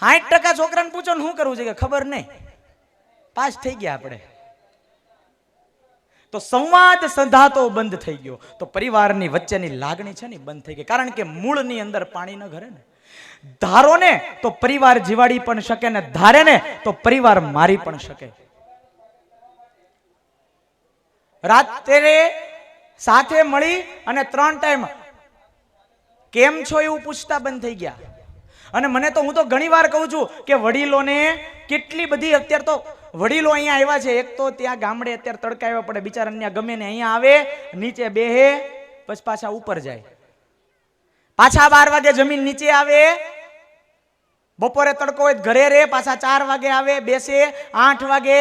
60% છોકરાને પૂછો ને શું કરવું છે કે ખબર નહીં, પાસ થઈ ગયા આપણે. તો સંવાદ સંધાતો બંધ થઈ ગયો, તો પરિવારની વચ્ચેની લાગણી છે ને બંધ થઈ ગઈ. કારણ કે મૂળની અંદર પાણી ન ઘરે ને. ધારો ને તો પરિવાર જીવાડી પણ શકે ને ધારે ને તો પરિવાર મારી પણ શકે. રાત્રે સાથે મળી અને 3 ટાઈમ કેમ છો એવું પૂછતા બંધ થઈ ગયા. અને મને તો હું તો ઘણી વાર કહું છું કે વડીલોને કેટલી બધી, અત્યારે તો વડીલો અહીંયા આવ્યા છે, એક તો ત્યાં ગામડે અત્યારે તડકા આવ્યા પડે બિચારા, ગમે ને અહીંયા આવે, નીચે બેહે, પછી પાછા ઉપર જાય, પાછા 12 વાગે જમીન નીચે આવે, બપોરે તડકો હોય ઘરે રે, પાછા 4 વાગે આવે, બેસે, 8 વાગે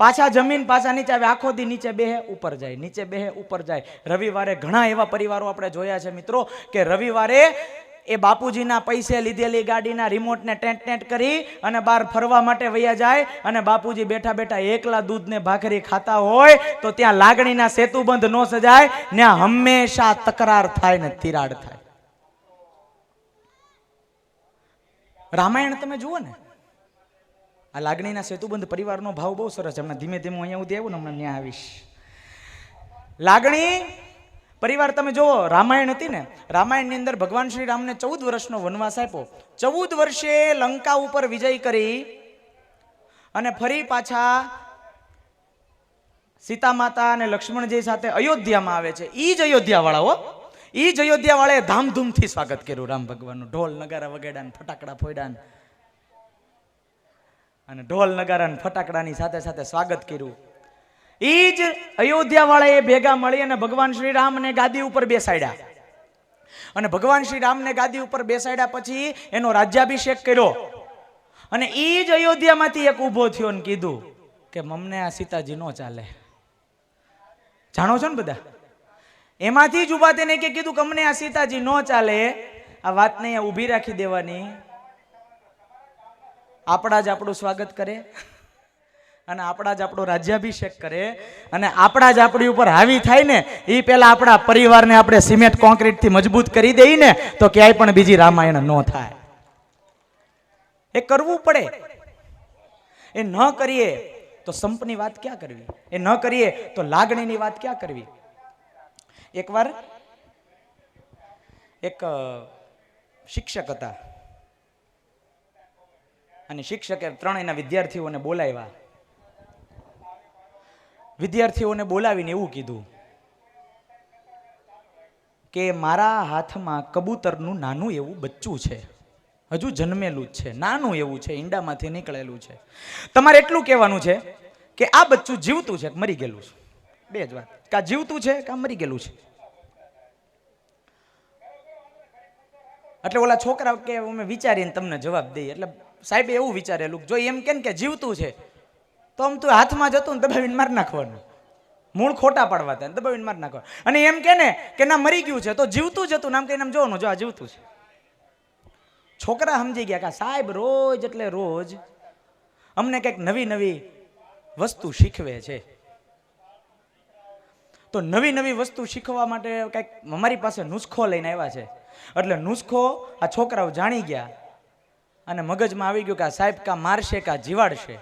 પાછા જમીન, પાછા નીચે આવે, આખો દી નીચે બેહે ઉપર જાય, નીચે બેહે ઉપર જાય. રવિવારે ઘણા એવા પરિવારો આપણે જોયા છે મિત્રો કે રવિવારે એ બાપુજીના પૈસે લીધેલી ગાડીના રિમોટને ટેન્ટ કરી અને બહાર ફરવા માટે વયા જાય, અને બાપુજી બેઠા બેઠા એકલા દૂધને ભાખરી ખાતા હોય તો ત્યાં લાગણીના સેતુબંધ ન સજાય, ત્યાં હંમેશા તકરાર થાય ને તિરાડ થાય. રામાયણ તમે જુઓ ને, આ લાગણીના સેતુબંધ પરિવારનો ભાવ બહુ સરસ છે. હમણાં ધીમે ધીમે અહીંયા સુધી આવ્યું ને, હમણાં ત્યાં આવીશ. લાગણી પરિવાર તમે જુઓ, રામાયણ હતી ને, રામાયણની અંદર ભગવાન શ્રી રામને 14 વર્ષનો વનવાસ આપ્યો. 14 વર્ષે લંકા ઉપર વિજય કરી અને ફરી પાછા સીતા માતા અને લક્ષ્મણજી સાથે અયોધ્યામાં આવે છે. ઈ જ અયોધ્યા વાળાઓ, ઈ જ અયોધ્યા વાળાએ ધામધૂમથી સ્વાગત કર્યું રામ ભગવાનનું. ઢોલ નગારા વગાડ્યા, ફટાકડા ફોડ્યા, અને ઢોલ નગારા અને ફટાકડાની સાથે સાથે સ્વાગત કર્યું. ઈ જ અયોધ્યા વાળાએ ભેગા મળી અને ભગવાન શ્રી રામને ગાદી ઉપર બેસાડ્યા. અને ભગવાન શ્રી રામને ગાદી ઉપર બેસાડ્યા પછી એનો રાજ્યાભિષેક કર્યો. અને ઈ જ અયોધ્યામાંથી એક ઊભો થયો ને કીધું કે મમને આ સીતાજી નો ચાલે. જાણો છો ને બધા, એમાંથી જ ઊભા થઈને કીધું કે અમને આ સીતાજી નો ચાલે. આ વાતને અહીંયા ઊભી રાખી દેવાની, આપણા જ આપણું સ્વાગત કરે અને આપણા જ આપણો રાજ્યાભિષેક કરે અને આપણા જ આપણી ઉપર હાવી થાય ને, એ પેલા આપણા પરિવારને આપણે સિમેન્ટ કોન્ક્રીટથી મજબૂત કરી દઈએ ને તો ક્યાંય પણ બીજી રામાયણ ન થાય. એ કરવું પડે. એ ન કરીએ તો સંપની વાત ક્યાં કરવી, એ ન કરીએ તો લાગણીની વાત ક્યાં કરવી. એકવાર એક શિક્ષક હતા અને શિક્ષકે 3 વિદ્યાર્થીઓને બોલાવ્યા. વિદ્યાર્થીઓને બોલાવીને એવું કીધું કે મારા હાથમાં કબૂતરનું નાનું એવું બચ્ચું છે, હજુ જન્મેલું જ છે, નાનું એવું છે, ઈંડામાંથી નીકળેલું છે. તમારે એટલું કહેવાનું છે કે આ બચ્ચું જીવતું છે કે મરી ગયેલું છે. 2 જ વાત, કા જીવતું છે કા મરી ગયેલું છે. એટલે ઓલા છોકરા કે અમે વિચારીને તમને જવાબ દઈએ. એટલે સાહેબે એવું વિચારેલું, જો એમ કે જીવતું છે તો આમ તું હાથમાં જતું ને દબાવીને મારી નાખવાનું, મૂળ ખોટા પાડવા હતા, દબાવીને મારી નાખવાનું. અને એમ કે ના મરી ગયું છે તો જીવતું જ હતું, નામ કહીને જોવાનું, જો આ જીવતું છે. છોકરા સમજી ગયા કે સાહેબ રોજ એટલે રોજ અમને કંઈક નવી નવી વસ્તુ શીખવે છે. તો નવી નવી વસ્તુ શીખવા માટે કંઈક અમારી પાસે નુસ્ખો લઈને આવ્યા છે. એટલે નુસ્ખો આ છોકરાઓ જાણી ગયા અને મગજમાં આવી ગયું કે આ સાહેબ કા મારશે કા જીવાડશે.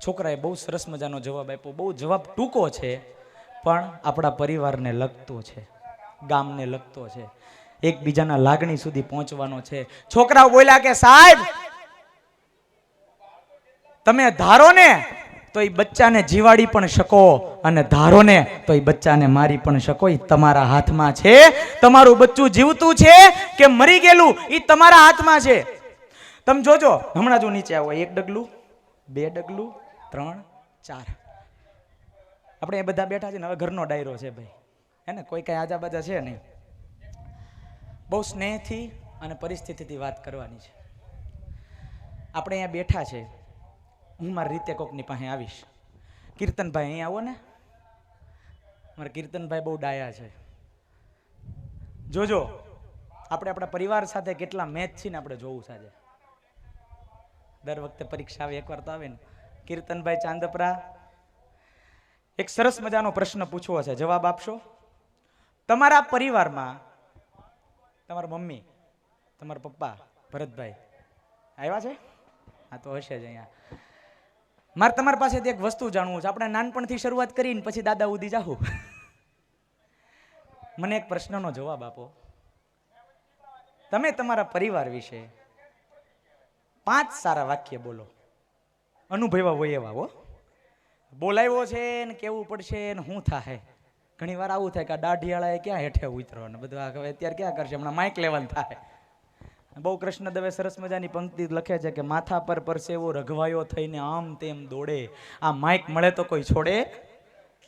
છોકરાએ બહુ સરસ મજાનો જવાબ આપ્યો. બહુ જવાબ ટૂંકો છે પણ આપણા પરિવારને લગતો છે, ગામને લગતો છે, એકબીજાના લાગણી સુધી પહોંચવાનો છે. છોકરાઓ બોલ્યા કે સાહેબ તમે ધારો ને તો એ બચ્ચાને જીવાડી પણ શકો અને ધારો ને તો એ બચ્ચાને મારી પણ શકો. એ તમારા હાથમાં છે. તમારું બચ્ચું જીવતું છે કે મરી ગયેલું એ તમારા હાથમાં છે. તમે જોજો, હમણાં જો નીચે આવો, 1 ડગલું, 2 ડગલું, 3, 4, આપણે એ બધા બેઠા છે ને. હવે ઘરનો ડાયરો છે ભાઈ, હે ને, કોઈ કઈ આજાબાજા છે નહીં. બહુ સ્નેહથી અને પરિસ્થિતિથી વાત કરવાની છે. આપણે અહીંયા બેઠા છે, હું મારી રીતે કોકની પાસે આવીશ. કીર્તનભાઈ અહીં આવો ને, મારા કીર્તનભાઈ બહુ ડાયા છે. જોજો આપણે આપણા પરિવાર સાથે કેટલા મેચ છે ને આપણે જોવું છે આજે. દર વખતે પરીક્ષા આવે એકવાર તો આવે ને. કીર્તનભાઈ ચાંદપરા, એક સરસ મજાનો પ્રશ્ન પૂછવો છે, જવાબ આપશો? તમારા પરિવારમાં તમારા મમ્મી, તમારા પપ્પા ભરતભાઈ, આવ્યા છે? હા તો હશે જ અહીંયા. મારે તમારી પાસેથી એક વસ્તુ જાણવું છે. આપણે નાનપણથી શરૂઆત કરીને પછી દાદા ઉદી જાહું. મને એક પ્રશ્નનો જવાબ આપો. તમે તમારા પરિવાર વિશે 5 સારા વાક્ય બોલો. અનુભવ્યા હોય એવા. હો, બોલાવ્યો છે ને કેવું પડશે ને શું થાય. ઘણી વાર આવું થાય કે આ દાઢિયાળાએ ક્યાં હેઠે ઉતરો ને બધું. આ હવે અત્યારે ક્યાં કરશે, હમણાં માઇક લેવાનું થાય. બહુ કૃષ્ણ દવે સરસ મજાની પંક્તિ લખે છે કે માથા પર પરસેવો રઘવાયો થઈને આમ તેમ દોડે, આ માઇક મળે તો કોઈ છોડે,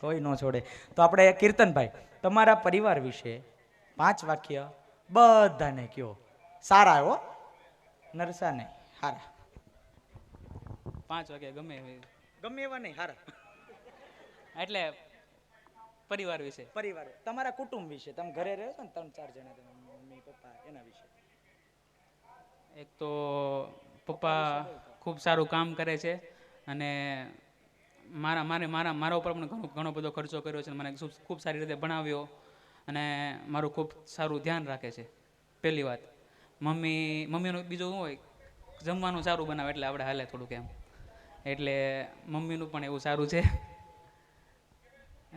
કોઈ ન છોડે. તો આપણે કીર્તનભાઈ તમારા પરિવાર વિશે 5 વાક્ય બધાને કયો. સારા હો, નરસા નહીં, સારા. 5 વાગ્યા ગમે એવા નહીં, સારા. એટલે પરિવાર વિશે, પરિવાર, તમારા કુટુંબ વિશે. તમે ઘરે રહો છો ને 3-4 જણા, તમે મમ્મી પપ્પા, એના વિશે. એક તો પપ્પા ખૂબ સારું કામ કરે છે અને મારા ઉપર પણ ઘણો બધો ખર્ચો કર્યો છે. મને ખૂબ સારી રીતે ભણાવ્યો અને મારું ખૂબ સારું ધ્યાન રાખે છે. પહેલી વાત. મમ્મીનું બીજું શું હોય, જમવાનું સારું બનાવે એટલે આપણે હાલે થોડુંક એમ. એટલે મમ્મીનું પણ એવું સારું છે.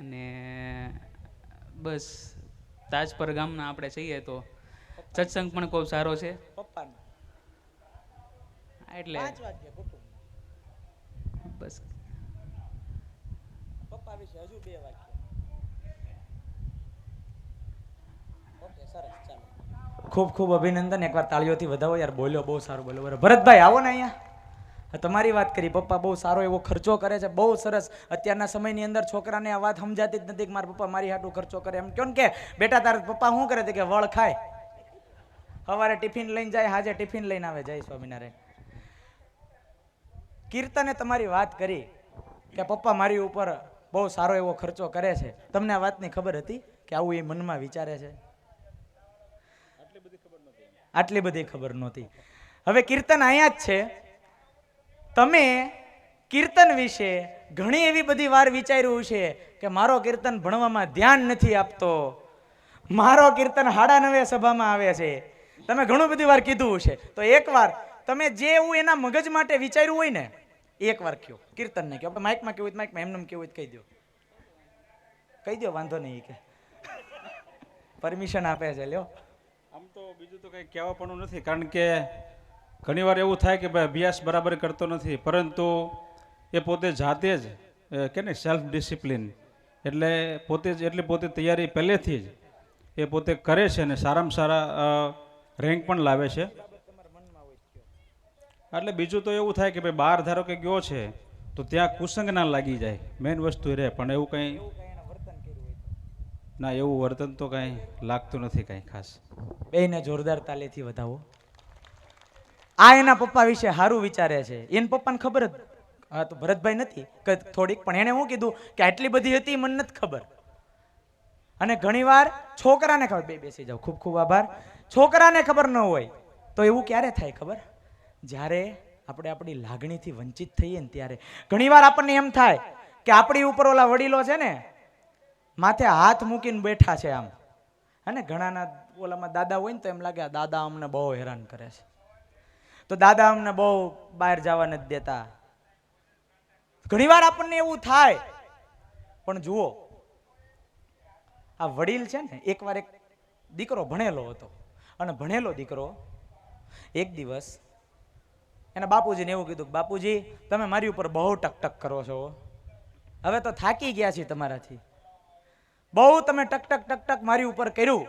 અને બસ તાજપર ગામના આપણે છીએ તો સત્સંગ પણ ખૂબ સારો છે. પપ્પાનું એટલે 5 વાક્ય કુટુંબ. બસ પપ્પા વિશે હજુ 2 વાક્ય. ઓકે, સરસ, ચાલો. ખૂબ ખૂબ અભિનંદન. એકવાર તાળીઓથી વધાવો યાર. બોલ્યો, બહુ સારું બોલ્યો. બરાબર. ભરતભાઈ આવો ને અહીંયા. તમારી વાત કરી, પપ્પા બહુ સારો એવો ખર્ચો કરે છે. બહુ સરસ. અત્યારના સમયની અંદર છોકરાને આ વાત સમજાતી જ નથી કે મારા પપ્પા મારી હાટું ખર્ચો કરે. એમ કહો ને કે બેટા તારા પપ્પા શું કરે કે વળ ખાય, સવારે ટિફિન લઈને જાય, હાજે ટિફિન લઈને આવે. જય સ્વામિનારાયણ. કીર્તને તમારી વાત કરી કે પપ્પા મારી ઉપર બહુ સારો એવો ખર્ચો કરે છે. તમને આ વાતની ખબર હતી કે આવું એ મનમાં વિચારે છે? આટલી બધી ખબર નહોતી. હવે કીર્તન અહીંયા જ છે. તમે કીર્તન વિશે ઘણી એવી બધી વાર વિચાર્યું છે કે મારો કીર્તન ભણવામાં ધ્યાન નથી આપતો, મારો કીર્તન 9:30 સભામાં આવે છે. તમે ઘણું બધી વાર કીધું છે. તો એકવાર તમે જે એવું એના મગજ માટે વિચાર્યું હોય ને, એકવાર કયો. કીર્તન ને કયો. આપણે માઇકમાં કેવું હોય માઇકમાં, એમને કેવું હોય કહી દો. કહી દો, વાંધો નહીં કે પરમિશન આપે છે. લ્યો. આમ તો બીજું તો કંઈ કહેવા પણ નથી, કારણ કે ઘણીવાર એવું થાય કે ભાઈ અભ્યાસ બરાબર કરતો નથી, પરંતુ એ પોતે જાતે જ કે ને સેલ્ફ ડિસિપ્લિન, એટલે પોતે તૈયારી પહેલેથી જ એ પોતે કરે છે અને સારામાં સારા રેન્ક પણ લાવે છે. એટલે બીજું તો એવું થાય કે ભાઈ બહાર ધારો કે ગયો છે તો ત્યાં કુસંગ ના લાગી જાય, મેઇન વસ્તુ એ રહે. પણ એવું કંઈ ના, એવું વર્તન તો કાંઈ લાગતું નથી કાંઈ ખાસ. બેયને જોરદાર તાલીથી વધાવો. આ એના પપ્પા વિશે સારું વિચારે છે. એના પપ્પાને ખબર જ, હા તો ભરતભાઈ નથી કે થોડીક, પણ એને શું કીધું કે આટલી બધી હતી મને નથી ખબર. અને ઘણીવાર છોકરાને ખબર. બેસી જાઓ. ખૂબ ખૂબ આભાર. છોકરાને ખબર ન હોય તો એવું ક્યારે થાય ખબર? જ્યારે આપણે આપણી લાગણીથી વંચિત થઈએ ને ત્યારે. ઘણીવાર આપણને એમ થાય કે આપણી ઉપર ઓલા વડીલો છે ને માથે હાથ મૂકીને બેઠા છે આમ. અને ઘણાના ઓલામાં દાદા હોય ને તો એમ લાગે આ દાદા અમને બહુ હેરાન કરે છે, તો દાદા અમને બહુ બહાર જવા નથી દેતા. ઘણીવાર આપણને એવું થાય. પણ જુઓ, આ વડીલ છે ને, એકવાર એક દીકરો ભણેલો હતો, અને ભણેલો દીકરો એક દિવસ એના બાપુજીને એવું કીધું કે બાપુજી તમે મારી ઉપર બહુ ટકટક કરો છો, હવે તો થાકી ગયા છીએ તમારાથી, બહુ તમે ટકટક મારી ઉપર કર્યું.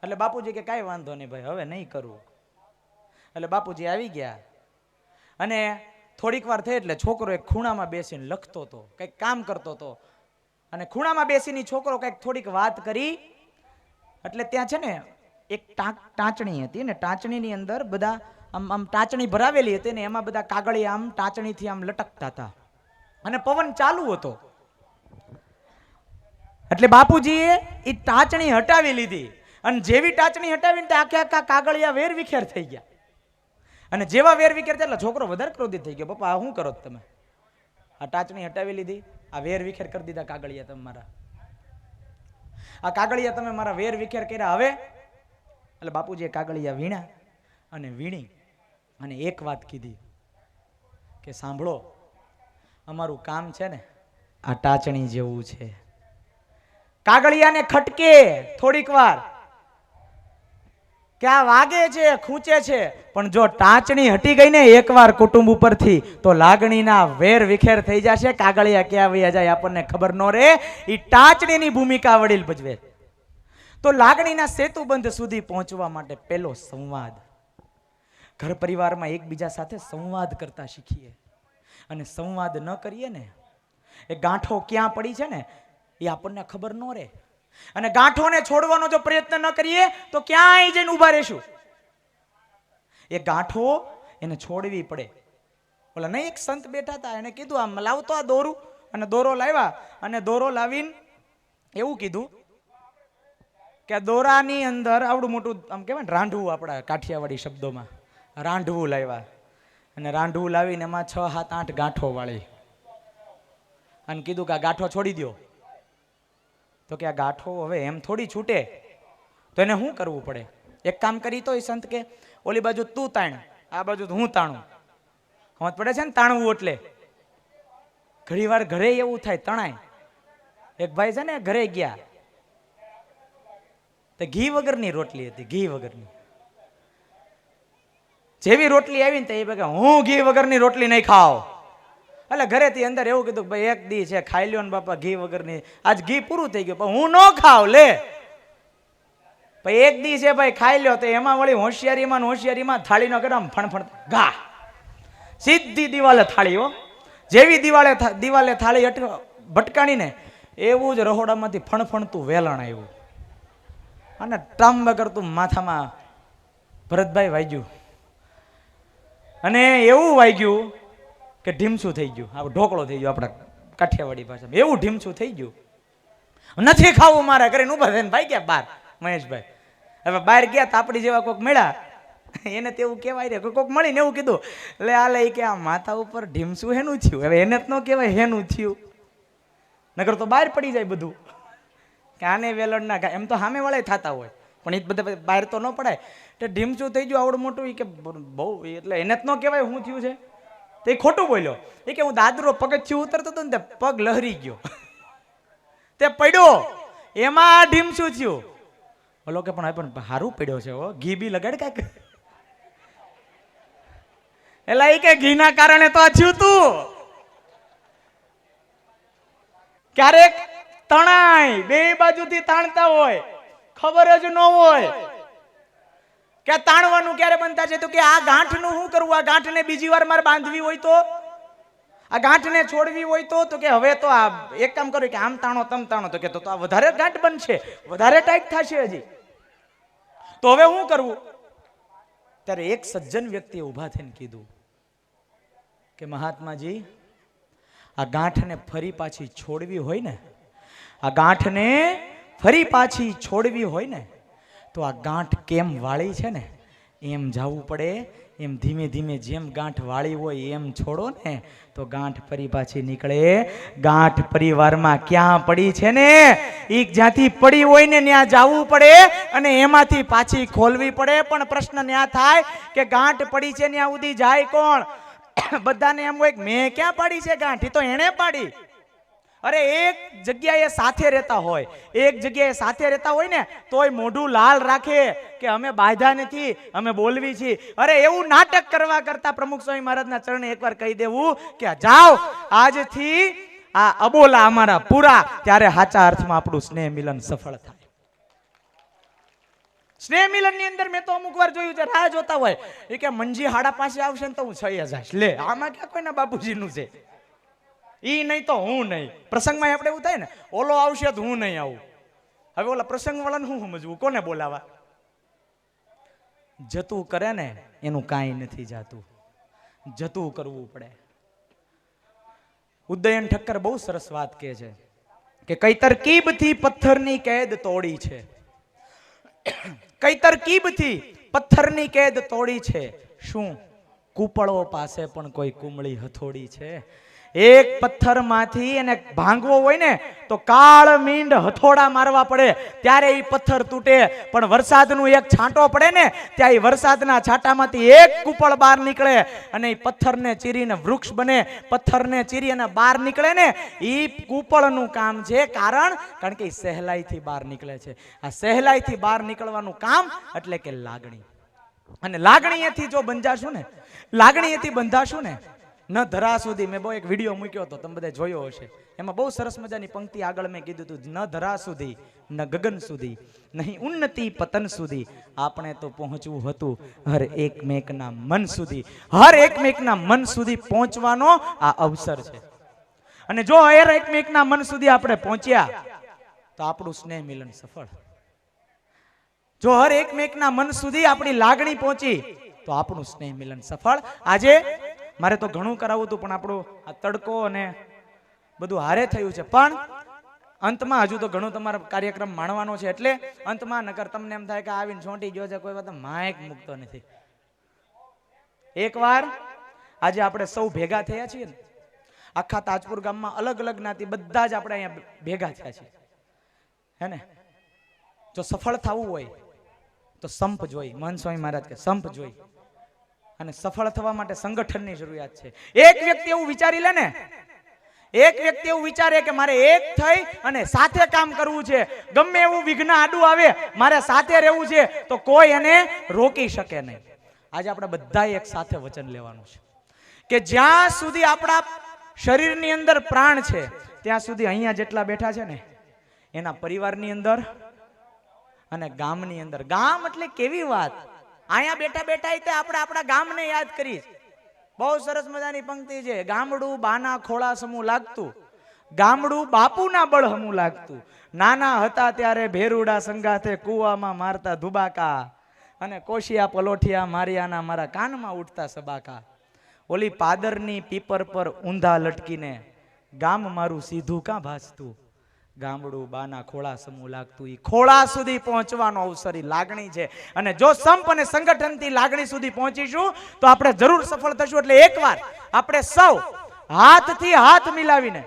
એટલે બાપુજી કે કાંઈ વાંધો નહીં ભાઈ, હવે નહીં કરવું. એટલે બાપુજી આવી ગયા અને થોડીક વાર થઈ એટલે છોકરો એક ખૂણામાં બેસીને લખતો હતો, કંઈક કામ કરતો હતો. અને ખૂણામાં બેસીને છોકરો કંઈક થોડીક વાત કરી એટલે ત્યાં છે ને એક ટાંચણી હતી ને ટાંચણીની અંદર બધા આમ ટાંચણી ભરાવેલી હતી ને એમાં બધા કાગળિયા આમ ટાંચણીથી આમ લટકતા હતા અને પવન ચાલુ હતો. એટલે બાપુજીએ એ ટાંચણી હટાવી લીધી અને જેવી ટાંચણી હટાવીને તે આખા કાગળિયા વેર વિખેર થઈ ગયા. અને જેવા વેર વિખેર થયા એટલે છોકરો વધારે ક્રોધિત થઈ ગયો, પપ્પા આ શું કરો તમે? આ ટાંચણી હટાવી લીધી, આ વેર વિખેર કરી દીધા કાગળિયા તમે મારા, આ કાગળિયા તમે મારા વેર વિખેર કર્યા હવે. એટલે બાપુજીએ કાગળિયા વીણ્યા અને વીણી અને એક વાત કીધી કે સાંભળો, અમારું કામ છે ને આ ટાચણી જેવું છે. કાગળિયાને ખટકે થોડીક વાર કે આ વાગે છે, ખૂંચે છે, પણ જો ટાચણી હટી ગઈ ને એકવાર કુટુંબ ઉપરથી તો લાગણીના વેર વિખેર થઈ જશે. કાગળિયા ક્યાં વયા જાય આપણને ખબર ન રહે. એ ટાચણીની ભૂમિકા વડીલ ભજવે. તો લાગણીના સેતુબંધ સુધી પહોંચવા માટે પહેલો સંવાદ. ઘર પરિવારમાં એકબીજા સાથે સંવાદ કરતા શીખીએ. અને સંવાદ ન કરીએ ને એ ગાંઠો ક્યાં પડી છે ને એ આપણને ખબર ન રહે. અને ગાંઠોને છોડવાનો જો પ્રયત્ન ન કરીએ તો ક્યાંય જઈને ઊભા રહેશું. એ ગાંઠો એને છોડવી પડે. ઓલા નહીં એક સંત બેઠા હતા, એને કીધું આમ લાવતો આ દોરું, અને દોરો લાવ્યા અને દોરો લાવીને એવું કીધું કે દોરાની અંદર આવડું મોટું આમ કહેવાય ને રાંઢવું, આપણા કાઠિયાવાડી શબ્દોમાં રાંઢવું લાવ્યા. અને રાંઢવું લાવીને એમાં 6, 7, 8 ગાંઠો વાળી અને કીધું કે આ ગાંઠો છોડી દો. તો કે આ ગાંઠો હવે એમ થોડી છૂટે, તો એને શું કરવું પડે? એક કામ કરી તો એ સંત કે ઓલી બાજુ તું તાણ, આ બાજુ હું તાણું. સમજ પડે છે ને તાણવું એટલે? ઘણી વાર ઘરે એવું થાય, તણાય. એક ભાઈ છે ને ઘરે ગયા તો ઘી વગરની રોટલી હતી, ઘી વગરની. જેવી રોટલી આવી ને તો એ કે હું ઘી વગરની રોટલી નહીં ખાવ. એટલે ઘરેથી અંદર એવું કીધું ભાઈ એક દી છે ખાઈ લ્યો ને બાપા ઘી વગરની, આજ ઘી પૂરું થઈ ગયું પણ હું ન ખાવ લે. ભાઈ એક દી છે ભાઈ ખાઈ લ્યો. તો એમાં વળી હોશિયારીમાં થાળીનો ગરમ ફણફણ ઘા સીધી દિવાલે થાળી. હો, જેવી દિવાલે થાળી ભટકાણી ને એવું જ રહોડામાંથી ફણફણતું વેલણ આવ્યું અને ટ્રમ કરતું માથામાં ભરતભાઈ વાગ્યું. અને એવું વાગ્યું કે ઢીમસું થઈ ગયું. આ ઢોકળો થઈ ગયો આપણા કાઠિયાવાડી ભાષામાં. એવું ઢીમસું થઈ ગયું. નથી ખાવું મારે કરીને ઉભા થઈને ભાઈ ગયા બહાર મહેશભાઈ. હવે બહાર ગયા તાપડી જેવા કોઈક મળ્યા, એને તેવું કહેવાય રે. કોઈક મળીને એવું કીધું લે આ લે કે આ માથા ઉપર ઢીમસું હેનું થયું. હવે એને જ ન કહેવાય હેનું થયું, નગર તો બહાર પડી જાય બધું કે આને વેલણ ના એમ તો સામે વાળા થતા હોય પણ એ બધા બહાર તો ન પડાય. તો ઢીમસું થઈ ગયું આવડું મોટું. એ કે બહુ એટલે એને જ ન કહેવાય શું થયું છે. તો એ ખોટું બોલ્યો. એ કે હું દાદરો પગથિયું ઉતરતો હતો ને તે પગ લહરી ગયો, તે પડ્યો, એમાં ઢીમસું થયું. બોલો કે પણ સારું પડ્યો છે હો, ઘી બી લગાડ કાંઈક. એટલે એ કે ઘીના કારણે તો આ થયું તું. ક્યારેક તણાય બે બાજુથી તાણતા હોય, ખબર જ ન હોય કે તાણવાનું ક્યારે બનતા છે. તો કે આ ગાંઠનું શું કરવું? આ ગાંઠને બીજી વાર મારે બાંધવી હોય તો, આ ગાંઠને છોડવી હોય તો કે હવે તો આ એક કામ કર્યું કે આમ તાણો તમ તાણો. તો કે તો આ વધારે ગાંઠ બનશે, વધારે ટાઈટ થશે હજી. તો હવે શું કરવું? ત્યારે એક સજ્જન વ્યક્તિએ ઊભા થઈને કીધું કે મહાત્માજી, આ ગાંઠને ફરી પાછી છોડવી હોય ને, આ ગાંઠને ફરી પાછી છોડવી હોય ને તો આ ગાંઠ કેમ વાળી છે ને એમ જવું પડે. એમ ધીમે ધીમે જેમ ગાંઠ વાળી હોય એમ છોડો ને તો ગાંઠ ફરી પાછી નીકળે. ગાંઠ પરિવારમાં ક્યાં પડી છે ને એ જ્યાંથી પડી હોય ને ત્યાં જવું પડે અને એમાંથી પાછી ખોલવી પડે. પણ પ્રશ્ન ત્યાં થાય કે ગાંઠ પડી છે ત્યાં સુધી જાય કોણ? બધાને એમ હોય કે મેં ક્યાં પાડી છે ગાંઠ, એ તો એણે પાડી. અરે એક જગ્યાએ સાથે રહેતા હોય, એક જગ્યાએ સાથે રહેતા હોય ને તોય મોઢું લાલ રાખે કે અમે બાંધ્યા નથી, અમે બોલવી છીએ. અરે એવું નાટક કરવા કરતા પ્રમુખ સ્વામી મહારાજના ચરણે એકવાર કહી દેવું કે જાઓ આજથી આ અબોલા અમારા પૂરા, ત્યારે સાચા અર્થમાં આપણું સ્નેહ મિલન સફળ થાય. સ્નેહ મિલન ની અંદર મેં તો અમુક વાર જોયું છે, રાહ જોતા હોય એ કે મંજી 5:30 આવશે ને તો હું 6 જઈશ. લે આમાં ક્યાં કોઈના બાપુજીનું છે? ઈ નહીં તો હું નહીં. પ્રસંગમાં આપણે એવું થાય ને ઓલો આવશે તો હું નહીં આવું. હવે ઓલા પ્રસંગ વાળાને શું સમજવું? કોને બોલાવા? જતું કરે ને એનું કાંઈ નથી જાતું, જતું કરવું પડે. ઉદયન ઠક્કર બહુ સરસ વાત કહે છે કે કઈ તરકીબથી પથ્થરની કેદ તોડી છે, કઈ તરકીબથી પથ્થરની કેદ તોડી છે. શું કૂપળો પાસે પણ કોઈ કુમળી હથોડી છે? એક પથ્થરમાંથી એને ભાંગવો હોય ને તો કાળ મીંડ હથોડા મારવા પડે ત્યારે એ પથ્થર તૂટે, પણ વરસાદનું એક છાંટો પડે ને ત્યાં એ વરસાદના છાંટામાંથી એક કૂપળ બહાર નીકળે અને એ પથ્થરને ચીરીને વૃક્ષ બને. પથ્થરને ચીરી અને બહાર નીકળે ને એ કૂપળનું કામ છે. કારણ કે એ સહેલાઈથી બહાર નીકળે છે. આ સહેલાઈથી બહાર નીકળવાનું કામ એટલે કે લાગણી. અને લાગણીએથી જો બંધાશું ને, લાગણીએથી બંધાશું ને, ન ધરા સુધી. મેં બહુ એક વિડીયો મૂક્યો હતો, તમે બધા જોયો હશે. એમાં બહુ સરસ મજાની પંક્તિ આગળ મેં કીધું હતું, ન ધરા સુધી, ન ગગન સુધી, નહીં ઉન્નતિ પતન સુધી, આપણે તો પહોંચવું હતું હર એકમેકના મન સુધી. હર એકમેકના મન સુધી પહોંચવાનો આ અવસર છે. અને જો હર એકમેકના મન સુધી આપણે પહોંચ્યા તો આપણું સ્નેહ મિલન સફળ. જો હર એકમેકના મન સુધી આપણી લાગણી પહોંચી તો આપણું સ્નેહ મિલન સફળ. આજે મારે તો ઘણું કરાવવું હતું, પણ આપણો આ તડકો અને બધું હારે થયું છે. પણ અંતમાં હજુ તો ઘણું તમારો કાર્યક્રમ માણવાનો છે, એટલે અંતમાં નકર તમને એમ થાય કે આવીને છોંટી ગયો છે, કોઈ વાત માઇક મૂકતો નથી. એકવાર આજે આપણે સૌ ભેગા થયા છીએ ને, આખા તાજપુર ગામમાં અલગ અલગ જ્ઞાતિ બધા જ આપણે અહીંયા ભેગા થયા છીએ, હે ને? જો સફળ થવું હોય તો સંપ જોઈ. મહંત સ્વામી મહારાજ કે સંપ જોઈ. અને સફળ થવા માટે સંગઠનની જરૂરિયાત છે. એક વ્યક્તિ એવું વિચારી લે ને, એક વ્યક્તિ એવું વિચારે કે મારે એક થઈ અને સાથે કામ કરવું છે, ગમે એવું વિઘ્ન આડું આવે મારે સાથે રહેવું છે, તો કોઈ એને રોકી શકે નહીં. આજે આપણે બધા એક સાથે વચન લેવાનું છે કે જ્યાં સુધી આપણા શરીરની અંદર પ્રાણ છે ત્યાં સુધી અહીંયા જેટલા બેઠા છે ને એના પરિવારની અંદર અને ગામની અંદર. ગામ એટલે કેવી વાત! અહીંયા બેઠા બેઠા આપણે આપણા ગામને યાદ કરીએ. બહુ સરસ મજાની પંક્તિ છે, ગામડું બાના ખોળા સમૂહ લાગતું, ગામડું બાપુના બળ હમું લાગતું. નાના હતા ત્યારે ભેરુડા સંગાથે કુવામાં મારતા ધુબાકા, અને કોશિયા પલોઠિયા મારિયાના મારા કાનમાં ઉઠતા સબાકા. ઓલી પાદરની પીપર પર ઊંધા લટકીને ગામ મારું સીધું કાં ભાસતું, ગામડું બાના ખોળા સમૂહ લાગતું. ઈ ખોળા સુધી પહોંચવાનો અવસર ઈ લાગણી છે. અને જો સંપ અને સંગઠનથી લાગણી સુધી પહોંચીશું તો આપણે જરૂર સફળ થશું. એટલે એકવાર આપણે સૌ હાથથી હાથ મિલાવીને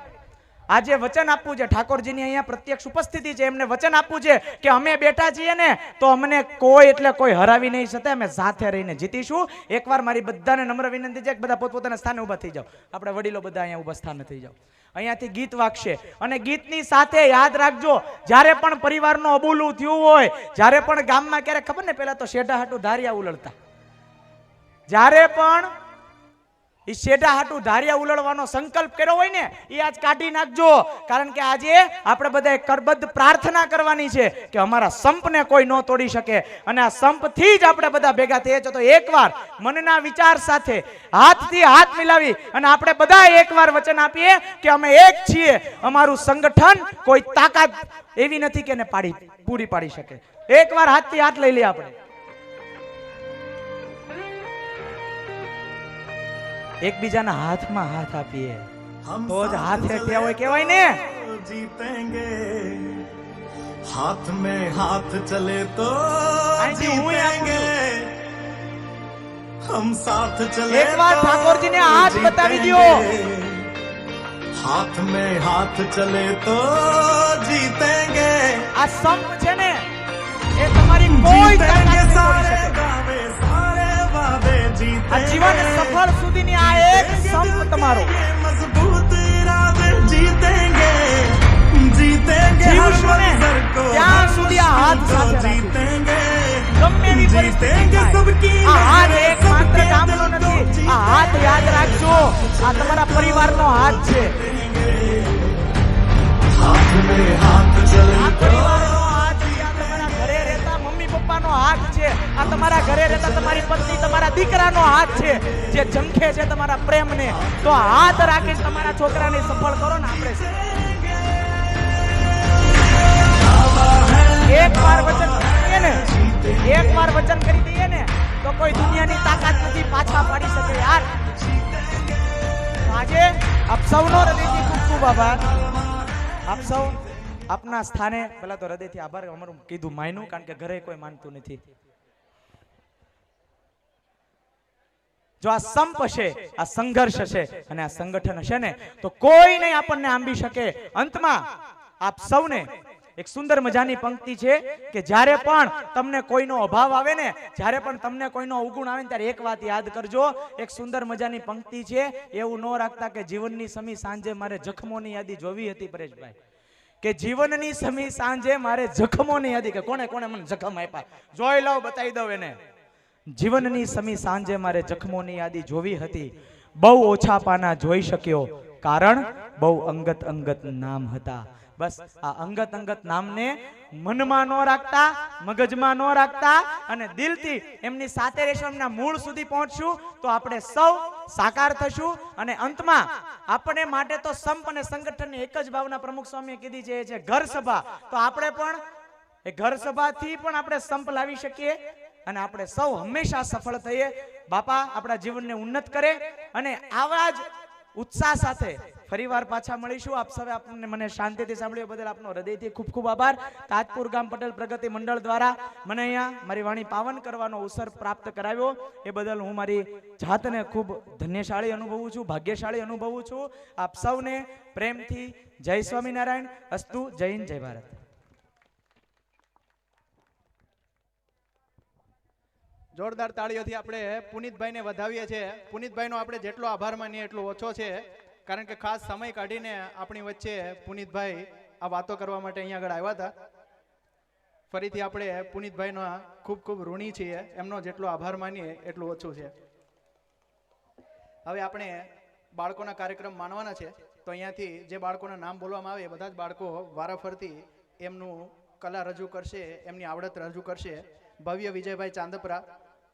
આજે વચન આપવું છે. ઠાકોરજીની અહીંયા પ્રત્યક્ષ ઉપસ્થિતિ છે, એમને વચન આપવું છે કે અમે બેઠા છીએ ને તો અમને કોઈ એટલે કોઈ હરાવી નહીં શકે, અમે સાથે રહીને જીતીશું. એકવાર મારી બધાને નમ્ર વિનંતી છે કે બધા પોતપોતાના સ્થાને ઊભા થઈ જાઓ. આપણે વડીલો બધા અહીંયા ઊભા સ્થાને થઈ જાઓ. અહીંયાથી ગીત વાગશે અને ગીતની સાથે યાદ રાખજો, જ્યારે પણ પરિવારનો અબોલું થયું હોય, જ્યારે પણ ગામમાં ક્યારેક ખબર ને પેલા તો શેઢા હાટું ધારિયા ઉલળતા, જ્યારે પણ એ શેઢા હાટું ધારિયા ઉલળવાનો સંકલ્પ કર્યો હોય ને એ આજ કાઢી નાખજો. કારણ કે આજે આપણે બધા કરબદ્ધ પ્રાર્થના કરવાની છે કે અમારા સંપને કોઈ ન તોડી શકે. અને આ સંપથી જ આપણે બધા ભેગા થઈએ છીએ. તો એકવાર મનના વિચાર સાથે હાથથી હાથ મિલાવી અને આપણે બધા એકવાર વચન આપીએ કે અમે એક છીએ. અમારું સંગઠન કોઈ તાકાત એવી નથી કે એને પૂરી પાડી શકે. એકવાર હાથથી હાથ લઈ લઈએ આપણે. એકબીજાના હાથમાં હાથ આપીએ તો જ હાથે કહેવાય કહેવાય ને जीतेंगे हाथ में हाथ चले तो जीतेंगे हम साथ चले एक बार ठाकुर जी ने हाथ बता दियो हाथ में हाथ चले तो जीतेंगे આ સંપ છે ને એ તમારી કોઈ તાકાત सारे गावे सारे वादे આ જીવન जीतेंगे સફળ સુધીની આ એક સંપ તમારો मजबूत इरादे जीतेंगे जीतेंगे हर જીવશું ને मंजर को ત્યાં સુધી આ હાથ સાથે રાખીશું. जीतेंगे ગમે એવી પરિસ્થિતિ થાય, આ હાથ એક માત્ર કામનો નથી. આ હાથ યાદ રાખજો, આ તમારા પરિવારનો હાથ છે. हाथ में हाथ चले આ પરિવારનો હાથ છે. આ તમારા ઘરે રહેતા મમ્મી પપ્પાનો હાથ છે. આ તમારા ઘરે રહેતા તમારી પત્ની તમારા દીકરાનો હાથ છે જે ઝંખે છે તમારા પ્રેમને. તો હાથ રાખીને તમારા છોકરાને સફળ કરો ને. આપણે એકવાર વચન કરીએ ને, એકવાર વચન કરી દઈએ ને તો કોઈ દુનિયાની તાકાત નથી પાછા પાડી શકે યાર. આજે આપ સૌનો હૃદયથી ખૂબ ખૂબ આભાર. આપ સૌ આપના સ્થાને પહેલા તો હૃદયથી આભાર. અમારું કીધું માયનું, કારણ કે ઘરે કોઈ માનતું નથી. જો આ સંપ હશે, આ સંઘર્ષ હશે અને આ સંગઠન હશે ને તો કોઈ નહીં આપણને આંબી શકે. અંતમાં આપ સૌને એક સુંદર મજાની પંક્તિ છે કે જ્યારે પણ તમને કોઈનો અભાવ આવે ને, જ્યારે પણ તમને કોઈનો અવગુણ આવે ને ત્યારે એક વાત યાદ કરજો. એક સુંદર મજાની પંક્તિ છે, એવું ન રાખતા કે જીવનની સમી સાંજે મારે જખમોની યાદી જોવી હતી. પરેશભાઈ કે જીવનની સમી સાંજે મારે જખમોની યાદી, કે કોને કોને મને જખમ આપ્યા જોઈ લઉં, બતાવી દઉં એને. જીવનની સમી સાંજે મારે જખમોની યાદી જોવી હતી, બહુ ઓછા પાના જોઈ શક્યો કારણ બહુ અંગત અંગત નામ હતા. બસ આ અંગત અંગત નામને મનમાં ન રાખતા, મગજમાં ન રાખતા અને દિલથી એમની સાથે રહેશું, એમના મૂળ સુધી પહોંચશું તો આપણે સૌ સાકાર થશું. અને અંતમાં આપણે માટે તો સંપ અને સંગઠનની એક જ ભાવના પ્રમુખ સ્વામીએ કીધી છે, એ છે ઘર સભા. તો આપણે પણ એ ઘર સભાથી પણ આપણે સંપ લાવી શકીએ અને આપણે સૌ હંમેશા સફળ થઈએ. બાપા આપણા જીવનને ઉન્નત કરે અને આવા જ ઉત્સાહ સાથે ફરીવાર પાછા મળીશું. આપ સૌએ આપણને મને શાંતિથી સાંભળ્યો બદલ આપનો હૃદયથી ખૂબ ખૂબ આભાર. તાજપુર ગામ પટેલ પ્રગતિ મંડળ દ્વારા મને અહીંયા મારી વાણી પાવન કરવાનો અવસર પ્રાપ્ત કરાવ્યો એ બદલ હું મારી જાતને ખૂબ ધન્યશાળી અનુભવું છું, ભાગ્યશાળી અનુભવું છું. આપ સૌને પ્રેમથી જય સ્વામિનારાયણ. અસ્તુ. જય હિન્દ, જય ભારત. જોરદાર તાળીઓથી આપણે પુનિતભાઈને વધાવીએ છીએ. પુનિતભાઈનો આપણે જેટલો આભાર માનીએ એટલો ઓછો છે, કારણ કે ખાસ સમય કાઢીને આપણી વચ્ચે પુનિતભાઈ આ વાતો કરવા માટે અહીંયા આગળ આવ્યા હતા. ફરીથી આપણે પુનિતભાઈનો ખૂબ ખૂબ ઋણી છીએ, એમનો જેટલો આભાર માનીએ એટલું ઓછું છે. હવે આપણે બાળકોના કાર્યક્રમ માનવાના છે, તો અહીંયાથી જે બાળકોના નામ બોલવામાં આવે એ બધા જ બાળકો વારાફરતી એમનું કલા રજૂ કરશે, એમની આવડત રજૂ કરશે. ભવ્ય વિજયભાઈ ચાંદપરા,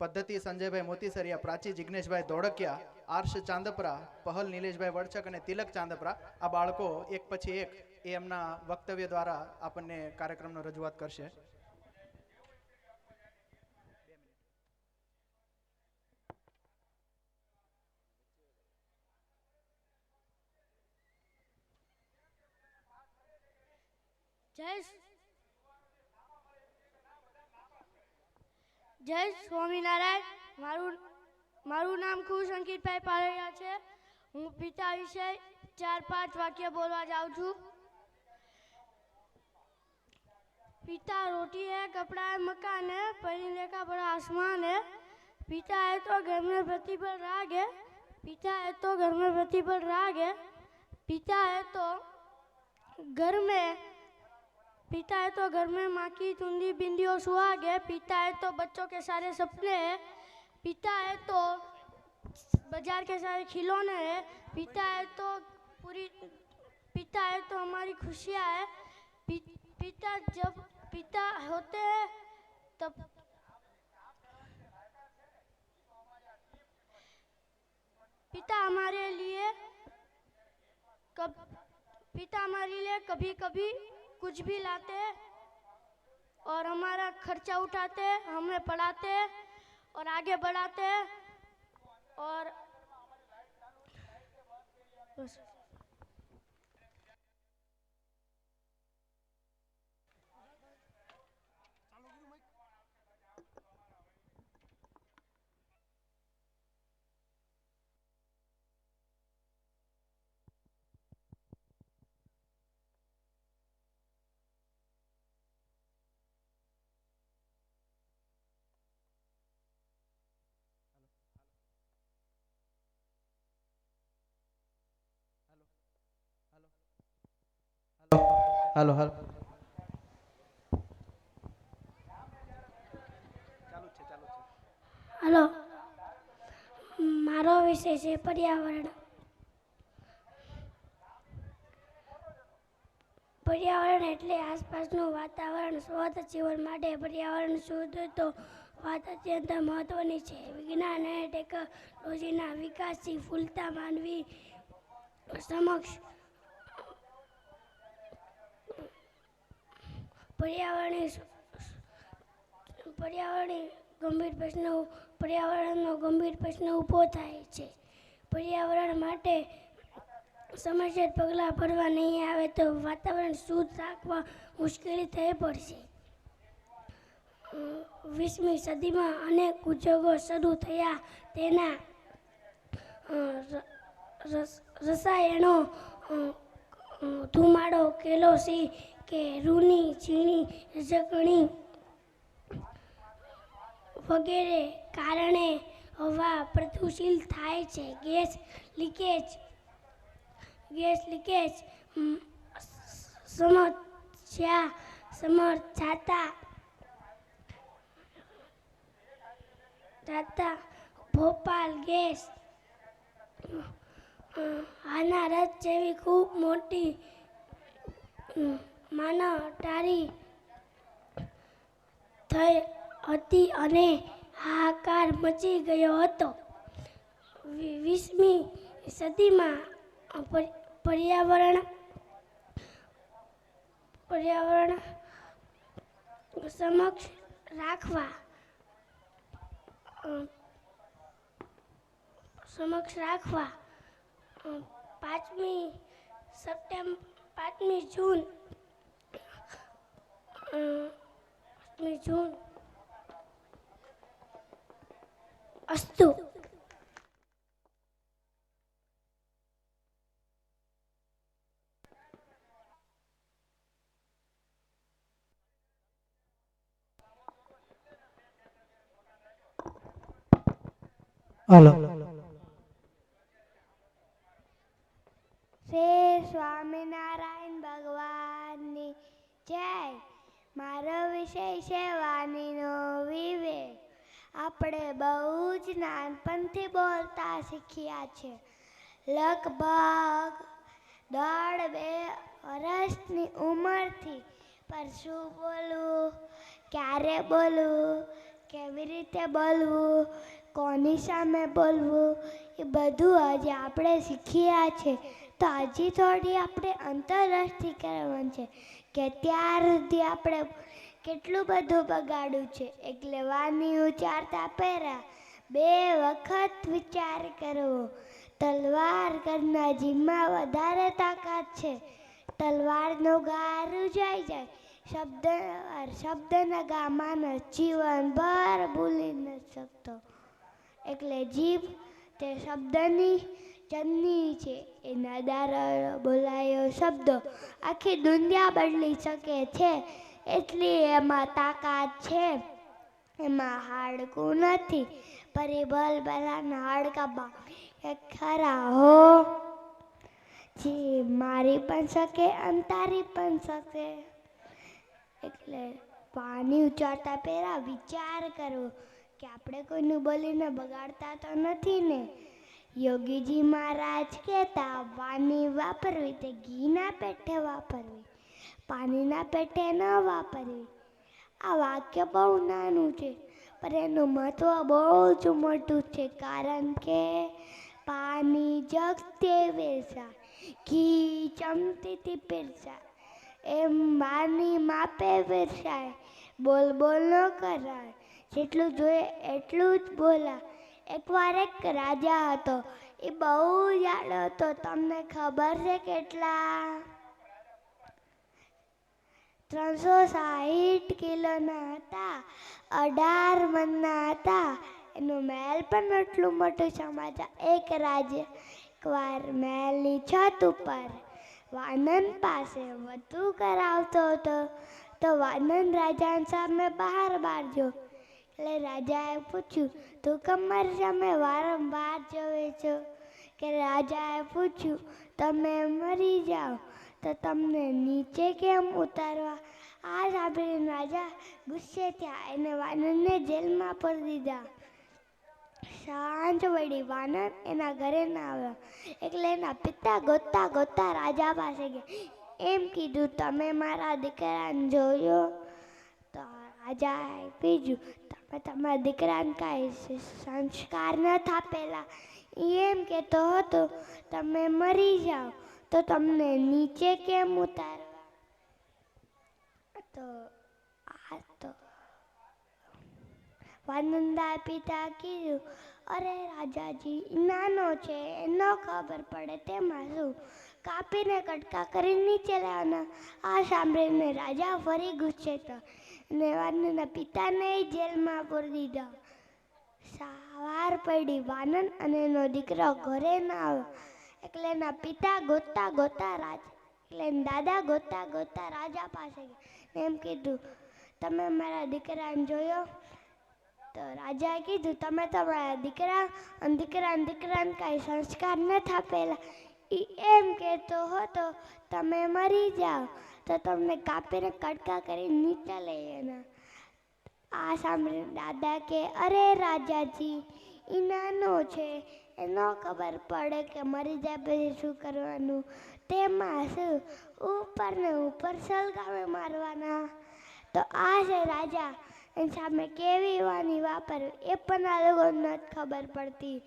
પદ્ધતિ સંજયભાઈ મોતીસરિયા, પ્રાચી જિગ્નેશભાઈ ધોળકિયા, આર્ષ ચાંદપરા, પહલ નિલેશભાઈ વડચક અને તિલક ચાંદપરા, આ બાળકો એક પછી એક એ એમના વક્તવ્ય દ્વારા આપણને કાર્યક્રમનો રજૂઆત કરશે. જય સ્વામિનારાયણ. મારું નામ ખુશ અંકિતભાઈ પારૈયા છે. હું પિતા વિશે 4-5 વાક્ય બોલવા જાઉં છું. पिता रोटी है, कपड़ा है, मकान है, पढ़ने का बड़ा आसमान है. पिता है तो घर में प्रतिबल राग है. पिता है तो घर में प्रतिबल राग है. पिता है तो घर में माँ की चुंदी बिंदी और सुहाग है. पिता है तो बच्चों के सारे सपने हैं. पिता है तो बाजार के सारे खिलौने हैं. पिता है तो हमारी खुशियाँ है. पिता जब पिता होते हैं तब पिता हमारे लिए कभी कभी कुछ भी लाते हैं और हमारा खर्चा उठाते हैं, हमें पढ़ाते हैं और आगे बढ़ाते हैं. और હાલો હાલો हेलो, मारो विषय है पर्यावरण. पर्यावरण એટલે આસપાસનું વાતાવરણ. સ્વચ્છ જીવન માટે પર્યાવરણ શુદ્ધ તો વાત અત્યંત મહત્વની છે. વિજ્ઞાન અને ટેકનોલોજીના વિકાસથી ફૂલતા માનવી સમક્ષ પર્યાવરણનો ગંભીર પ્રશ્ન ઊભો થાય છે. પર્યાવરણ માટે સમયસર પગલાં ભરવા નહીં આવે તો વાતાવરણ શુદ્ધ રાખવા મુશ્કેલી થઈ પડશે. 20મી સદીમાં અનેક ઉદ્યોગો શરૂ થયા. તેના રસાયણો ધુમાડો કેરોસીન કે રૂની ચીણી રજકણી વગેરે કારણે હવા પ્રદૂષિત થાય છે. ગેસ લીકેજ જાતા ભોપાલ ગેસ આના રથ જેવી ખૂબ મોટી માનવટારી થઈ હતી અને હાહાકાર મચી ગયો હતો. 20મી સદીમાં પર્યાવરણ સમક્ષ રાખવા 5મી જૂન અસ્તુ. હાલો. શ્રી સ્વામિનારાયણ ભગવાનની જય. મારો વિષય છે વાણીનો વિવેક. આપણે બહુ જ નાનપણથી બોલતા શીખ્યા છે. લગભગ 1.5-2 વર્ષની ઉંમરથી. પર શું બોલવું, ક્યારે બોલવું, કેવી રીતે બોલવું, કોની સામે બોલવું, એ બધું આજે આપણે શીખ્યા છે. તો હજી થોડી આપણે આંતરરાષ્ટ્રીય કરવાનું છે કે ત્યાર સુધી આપણે કેટલું બધું બગાડ્યું છે. એટલે વાણી ઉચ્ચારતા પહેલા 2 વખત વિચાર કરવો. તલવાર કરના જીવમાં વધારે તાકાત છે. તલવારનો ઘા રૂજાઈ જાય, શબ્દના ઘા માણસ જીવનભર ભૂલી ન શકતો. એટલે જીભ તે શબ્દની જનની છે. એના દ્વારા બોલાયો શબ્દો આખી દુનિયા બદલી શકે છે. એટલી એમાં તાકાત છે. એમાં હાડકું નથી. પરિબળ બલાના હાડકા ખરા હો. જે મારી પણ શકે અને તારી પણ શકે. એટલે પાણી ઉચ્ચારતા પહેલા વિચાર કરવો કે આપણે કોઈનું બોલીને બગાડતા તો નથી ને. યોગીજી મહારાજ કહેતા વાણી વાપરવી તે ઘીના પેટે વાપરવી, પાણીના પેટે ન વાપરવી. આ વાક્ય બહુ નાનું છે પણ એનું મહત્વ બહુ જ મોટું છે. કારણ કે પાણી જગતે વેચાય, ઘી ચમચીથી પીરસાય. એમ વાણી માપે વેચાય. બોલ ન કરાય. જેટલું જોઈએ એટલું જ બોલાય. એકવાર એક રાજા હતો. એ બહુ જાડો હતો. તમને ખબર છે કેટલા? 360 કિલોના હતા. 18 મણના હતા. એનું મહેલ પણ એટલું મોટું સમાચાર. એક રાજા એકવાર મહેલની છત ઉપર વાનર પાસે વધુ કરાવતો હતો. તો વાનર રાજા સામે બહાર જો. એટલે રાજાએ પૂછ્યું, તું કેમ મારી સામે વારંવાર જોવે છો? કે રાજાએ પૂછ્યું, તમે મરી જાઓ તો તમને નીચે કેમ ઉતારવા? આ સાંભળીને રાજા ગુસ્સે થયા. એને વાનરને જેલમાં પૂરી દીધા. સાંજ વળી વાનર એના ઘરે ના આવ્યો. એટલે એના પિતા ગોતતા રાજા પાસે ગયા. એમ કીધું, તમે મારા દીકરાને જોયો? તો રાજાએ કીધું, તમે તમારા દીકરાને કાંઈ સંસ્કાર ન થાપેલા. એમ કહેતો હતો, તમે મરી જાઓ તો તમને નીચે કેમ ઉતારવા? તો વાનંદા પિતા કીધું, અરે રાજાજી, નાનો છે, ન ખબર પડે તેમાં શું, કાપીને કટકા કરી નીચે લાવવાના. આ સાંભળીને રાજા ફરી ગુસ્સે થયો અને વાનરના પિતાને જેલમાં પૂરી દીધા. સવાર પડી વાનન અને એનો દીકરો ઘરે ના આવ્યો એટલે એના પિતા ગોતતા ગોતતા એટલે એના દાદા ગોતતા ગોતતા રાજા પાસે ગયા એમ કીધું તમે મારા દીકરાને જોયો તો રાજાએ કીધું તમે તમારા દીકરાને કાંઈ સંસ્કાર નથી આપેલા એ એમ કહેતો હતો તમે મરી જાઓ તો તમને કાપીને કટકા કરી નીચે લઈ એના આ સાંભળીને દાદા કે અરે રાજાજી એ નાનો છે એ ન ખબર પડે કે મરી જાય પછી શું કરવાનું તેમાં શું ઉપર ને ઉપર સળગાવે મારવાના તો આ છે રાજા એની સામે કેવી વાની વાપરવી એ પણ આ લોકો નથી ખબર પડતી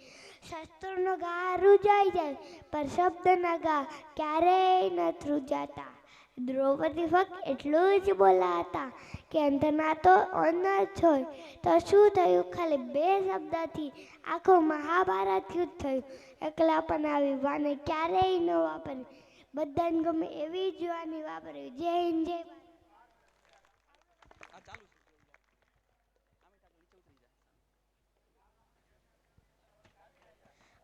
શસ્ત્રોનો ઘા રૂજાઈ જાય પણ શબ્દના ઘા ક્યારેય નથી રૂજાતા દ્રૌપદી ફક્ત એટલું જ બોલા હતા કે અંધના તો અન્ન જ હોય તો શું થયું ખાલી 2 શબ્દથી આખું મહાભારત યુદ્ધ થયું એકલા પણ આવી વાને ક્યારેય ન વાપરવી બધાને ગમે એવી જ વાની વાપરવી જય હિન્દ જય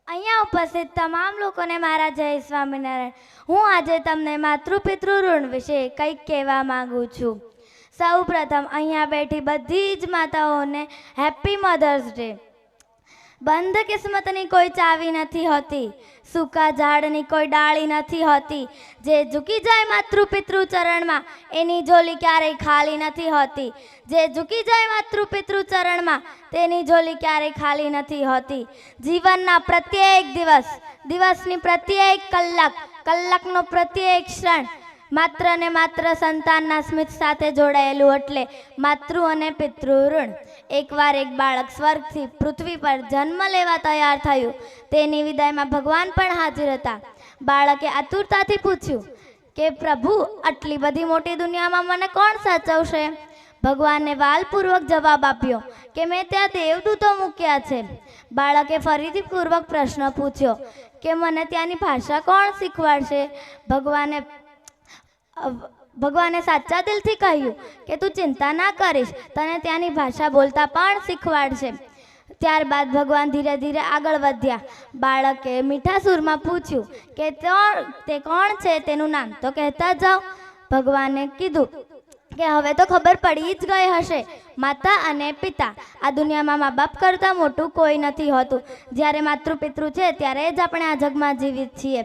અહીંયા ઉપસ્થિત તમામ લોકોને મારા જય સ્વામિનારાયણ. હું આજે તમને માતૃપિતૃ ઋણ વિશે કંઈક કહેવા માંગુ છું. સૌ પ્રથમ અહીંયા બેઠી બધી જ માતાઓને હેપી મધર્સ ડે. બંધ કિસ્મતની કોઈ ચાવી નથી હોતી, સૂકા ઝાડની કોઈ ડાળી નથી હોતી. જે ઝૂકી જાય માતૃપિતૃ ચરણમાં એની ઝોલી ક્યારેય ખાલી નથી હોતી. જે ઝૂકી જાય માતૃપિતૃ ચરણમાં તેની ઝોલી ક્યારેય ખાલી નથી હોતી. જીવનના પ્રત્યેક દિવસની પ્રત્યેક કલાકનો પ્રત્યેક ક્ષણ માત્ર ને માત્ર સંતાનના સ્મિત સાથે જોડાયેલું એટલે માતૃ અને પિતૃ ઋણ. એકવાર એક બાળક સ્વર્ગથી પૃથ્વી પર જન્મ લેવા તૈયાર થયું. તેની વિદાયમાં ભગવાન પણ હાજર હતા. બાળકે આતુરતાથી પૂછ્યું કે પ્રભુ, આટલી બધી મોટી દુનિયામાં મને કોણ સાચવશે? ભગવાને વાલપૂર્વક જવાબ આપ્યો કે મેં ત્યાં દેવદૂતો મૂક્યા છે. બાળકે ફરીથી પૂર્વક પ્રશ્ન પૂછ્યો કે મને ત્યાંની ભાષા કોણ શીખવાડશે? ભગવાને સાચા દિલથી કહ્યું કે તું ચિંતા ના કરીશ, તને ત્યાંની ભાષા બોલતા પણ શીખવાડશે. ત્યારબાદ ભગવાન ધીરે ધીરે આગળ વધ્યા. બાળકે મીઠા સૂરમાં પૂછ્યું કે તે કોણ છે, તેનું નામ તો કહેતા જાઓ. ભગવાને કીધું કે હવે તો ખબર પડી જ ગઈ હશે. માતા અને પિતા, આ દુનિયામાં મા બાપ કરતાં મોટું કોઈ નથી હોતું. જ્યારે માતૃપિતૃ છે ત્યારે જ આપણે આ જગમાં જીવિત છીએ.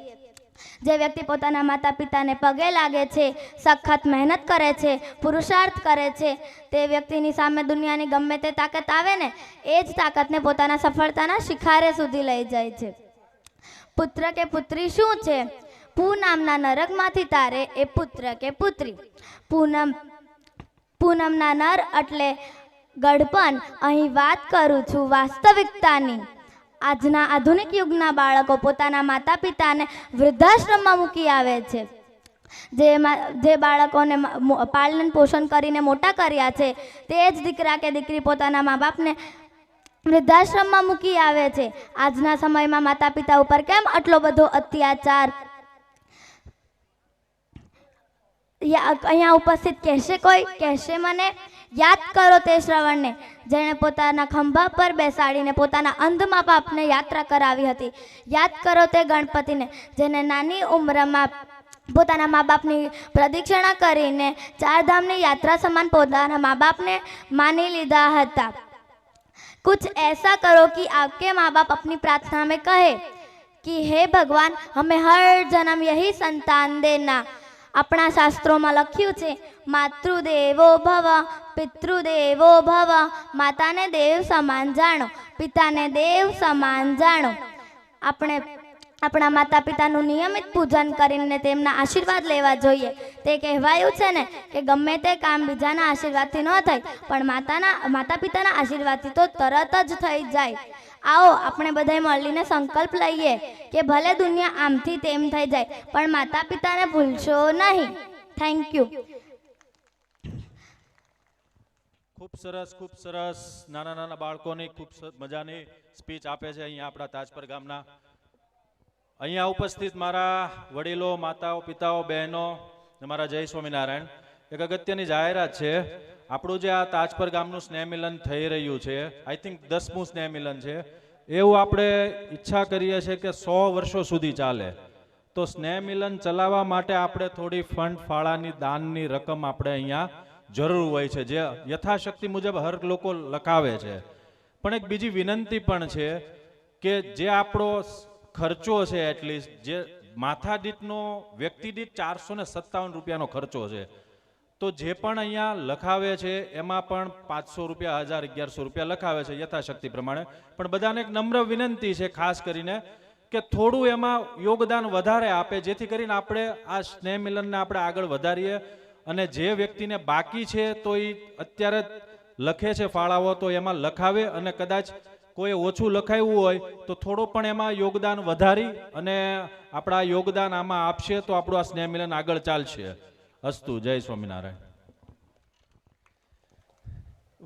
જે વ્યક્તિ પોતાના માતા પિતાને પગે લાગે છે, સખત મહેનત કરે છે, પુરુષાર્થ કરે છે, તે વ્યક્તિની સામે દુનિયાની ગમે તે તાકાત આવે ને એ જ તાકાતને પોતાના સફળતાના શિખરે સુધી લઈ જાય છે. પુત્ર કે પુત્રી શું છે? પૂ નામના નરકમાંથી તારે એ પુત્ર કે પુત્રી. પૂનમના નર એટલે ગઢપણ. અહીં વાત કરું છું વાસ્તવિકતાની. આજના આધુનિક યુગના બાળકો પોતાના માતા પિતાને વૃદ્ધાશ્રમમાં મૂકી આવે છે. જે બાળકોને પાલન પોષણ કરીને મોટા કર્યા છે તે જ દીકરા કે દીકરી પોતાના મા બાપને વૃદ્ધાશ્રમમાં મૂકી આવે છે. આજના સમયમાં માતા પિતા ઉપર કેમ આટલો બધો અત્યાચાર? અહીંયા ઉપસ્થિત કહેશે મને, યાદ કરો તે શ્રવણને જેણે પોતાના ખંભા પર બેસાડીને પોતાના અંધ મા બાપને યાત્રા કરાવી હતી. યાદ કરો તે ગણપતિને જેને નાની ઉંમરમાં પોતાના મા બાપની પ્રદક્ષિણા કરીને 4 ધામની યાત્રા સમાન પોતાના મા બાપને માની લીધા હતા. कुछ ऐसा करो कि आपके माँ बाप अपनी प्रार्थना में कहे कि हे भगवान हमें हर जन्म यही संतान देना. આપણા શાસ્ત્રોમાં લખ્યું છે માતૃદેવો ભવ પિતૃદેવો ભવ. માતાને દેવ સમાન જાણો, પિતાને દેવ સમાન જાણો. આપણે આપણા માતા પિતાનું નિયમિત પૂજન કરીને તેમના આશીર્વાદ લેવા જોઈએ. તે કહેવાયું છે ને કે ગમે તે કામ બીજાના આશીર્વાદથી ન થાય પણ માતા પિતાના આશીર્વાદથી તો તરત જ થઈ જાય. આવો આપણે બધાએ મળીને સંકલ્પ લઈએ કે ભલે દુનિયા આમથી તેમ થઈ જાય પણ માતા પિતાને ભૂલશો નહીં. Thank you. ખૂબ સરસ નાના બાળકોની ખૂબ મજાની સ્પીચ આપે છે અહીંયા આપણા તાજપર ગામના. અહીંયા ઉપસ્થિત મારા વડીલો, માતાઓ, પિતાઓ, બહેનો, મારા જય સ્વામિનારાયણ. એક અગત્યની જાહેરાત છે. આપણું જે આ તાજપર ગામનું સ્નેહ મિલન થઈ રહ્યું છે, આઈ થિંક 10મું સ્નેહ મિલન છે, એવું આપણે ઈચ્છા કરીએ છીએ કે 100 વર્ષો સુધી ચાલે. તો સ્નેહ મિલન ચલાવવા માટે આપણે થોડી ફંડ ફાળાની દાનની રકમ આપણે અહીંયા જરૂર હોય છે, જે યથાશક્તિ મુજબ હર લોકો લખાવે છે. પણ એક બીજી વિનંતી પણ છે કે જે આપણો ખર્ચો છે, એટલીસ્ટ જે માથા દીઠનો વ્યક્તિ દીઠ 457 રૂપિયાનો ખર્ચો છે, તો જે પણ અહીંયા લખાવે છે એમાં પણ 500 રૂપિયા, 1000, 1100 રૂપિયા લખાવે છે યથાશક્તિ પ્રમાણે. પણ બધાને એક નમ્ર વિનંતી છે ખાસ કરીને કે થોડું એમાં યોગદાન વધારે આપે, જેથી કરીને આપણે આ સ્નેહ મિલનને આપણે આગળ વધારીએ. અને જે વ્યક્તિને બાકી છે તો એ અત્યારે લખે છે ફાળાઓ, તો એમાં લખાવે, અને કદાચ કોઈ ઓછું લખાયું હોય તો થોડું પણ એમાં યોગદાન વધારી અને આપણા યોગદાન આમાં આપશે તો આપણું આ સ્નેહ મિલન આગળ ચાલશે. અસ્તુ. જય સ્વામિનારાયણ.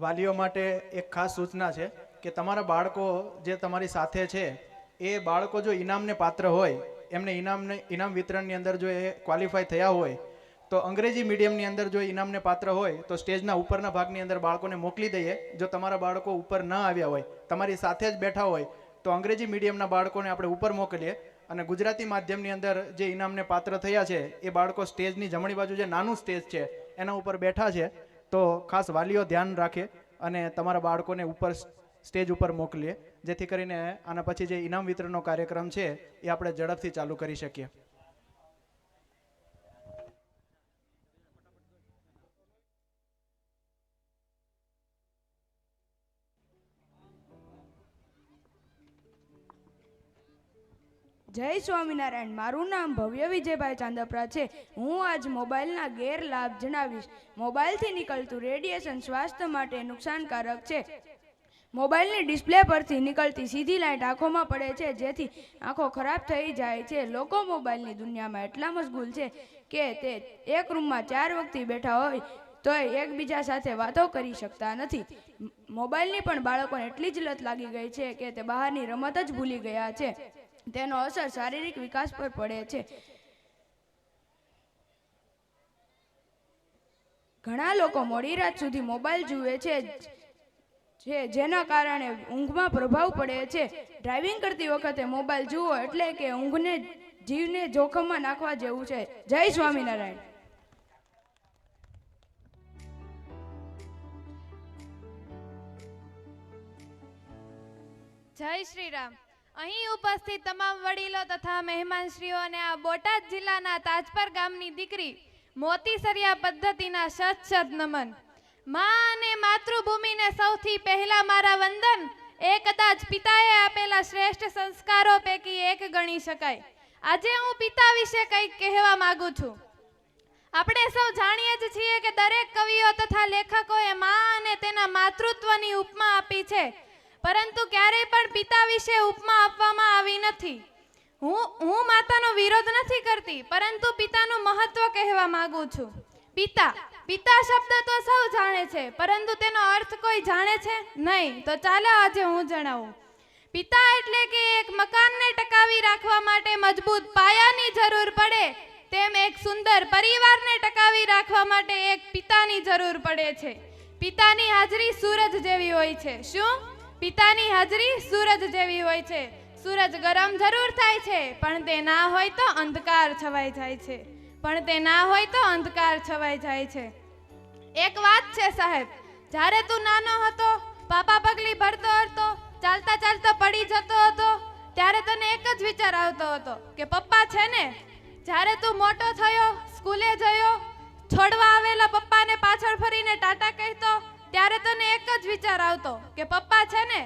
વાલીઓ માટે એક ખાસ સૂચના છે કે તમારા બાળકો જે તમારી સાથે છે એ બાળકો જો ઇનામને પાત્ર હોય, એમને ઇનામ વિતરણની અંદર જો એ ક્વોલિફાય થયા હોય, તો અંગ્રેજી મીડિયમની અંદર જો ઇનામને પાત્ર હોય તો સ્ટેજના ઉપરના ભાગની અંદર બાળકોને મોકલી દઈએ. જો તમારા બાળકો ઉપર ન આવ્યા હોય, તમારી સાથે જ બેઠા હોય, તો અંગ્રેજી મીડિયમના બાળકોને આપણે ઉપર મોકલીએ, અને ગુજરાતી માધ્યમની અંદર જે ઇનામને પાત્ર થયા છે એ બાળકો સ્ટેજની જમણી બાજુ જે નાનું સ્ટેજ છે એના ઉપર બેઠા છે. તો ખાસ વાલીઓ ધ્યાન રાખે અને તમારા બાળકોને ઉપર સ્ટેજ ઉપર મોકલીએ, જેથી કરીને આના પછી જે ઇનામ વિતરણનો કાર્યક્રમ છે એ આપણે ઝડપથી ચાલુ કરી શકીએ. જય સ્વામિનારાયણ. મારું નામ ભવ્ય વિજયભાઈ ચાંદપરા છે. હું આજ મોબાઈલના ગેરલાભ જણાવીશ. મોબાઈલથી નીકળતું રેડિયેશન સ્વાસ્થ્ય માટે નુકસાનકારક છે. મોબાઈલની ડિસ્પ્લે પરથી નીકળતી સીધી લાઇટ આંખોમાં પડે છે, જેથી આંખો ખરાબ થઈ જાય છે. લોકો મોબાઈલની દુનિયામાં એટલા મશગુલ છે કે તે એક રૂમમાં 4 વ્યક્તિ બેઠા હોય તોય એકબીજા સાથે વાતો કરી શકતા નથી. મોબાઈલની પણ બાળકોને એટલી જ લત લાગી ગઈ છે કે તે બહારની રમત જ ભૂલી ગયા છે. તેનો અસર શારીરિક વિકાસ પર પડે છે. ઘણા લોકો મોડી રાત સુધી મોબાઈલ જુએ છે, જેના કારણે ઊંઘમાં પ્રભાવ પડે છે. ડ્રાઇવિંગ કરતી વખતે મોબાઈલ જુઓ એટલે કે ઊંઘને જીવને જોખમમાં નાખવા જેવું છે. જય સ્વામિનારાયણ. જય શ્રી રામ. અહીં ઉપસ્થિત તમામ વડીલો તથા મહેમાનશ્રીઓને આ બોટાદ જિલ્લાના તાજપર ગામની દીકરી મોતીસરિયા પદ્ધતિના શત નમન. માં અને માતૃભૂમિને સૌથી પહેલા મારા વંદન. એ કદાચ પિતાએ આપેલા શ્રેષ્ઠ સંસ્કારો પૈકી એક ગણી શકાય. આજે હું પિતા વિશે કંઈક કહેવા માંગુ છું. આપણે સૌ જાણીએ જ છીએ કે દરેક કવિઓ તથા લેખકોએ માં અને તેના માતૃત્વની ઉપમા આપી છે, પરંતુ ક્યારેય પણ પિતા વિશે ઉપમા આપવામાં આવી નથી. હું માતાનો વિરોધ નથી કરતી, પરંતુ પિતાનું મહત્વ કહેવા માંગુ છું. પિતા શબ્દ તો સૌ જાણે છે, પરંતુ તેનો અર્થ કોઈ જાણે છે નહીં. તો ચાલો આજે હું જણાવું. પિતા એટલે કે એક મકાનને ટકાવી રાખવા માટે મજબૂત પાયાની જરૂર પડે, તેમ એક સુંદર પરિવારને ટકાવી રાખવા માટે એક પિતાની જરૂર પડે છે. પિતાની હાજરી સૂરજ જેવી હોય છે. શું? પિતાની હાજરી સૂરજ જેવી હોય છે. સૂરજ ગરમ જરૂર થાય છે, પણ તે ના હોય તો અંધકાર છવાઈ જાય છે. એક વાત છે સાહેબ, જ્યારે તું નાનો હતો, પાપા પગલી ભરતો હતો, ચાલતા ચાલતા પડી જતો હતો, ત્યારે તને એક જ વિચાર આવતો હતો કે પપ્પા છે ને. જ્યારે તું મોટો થયો, સ્કૂલે ગયો, છોડવા આવેલા પપ્પાને પાછળ ફરીને ટાટા કહેતો, ત્યારે તને એક જ વિચાર આવતો કે પપ્પા છે ને.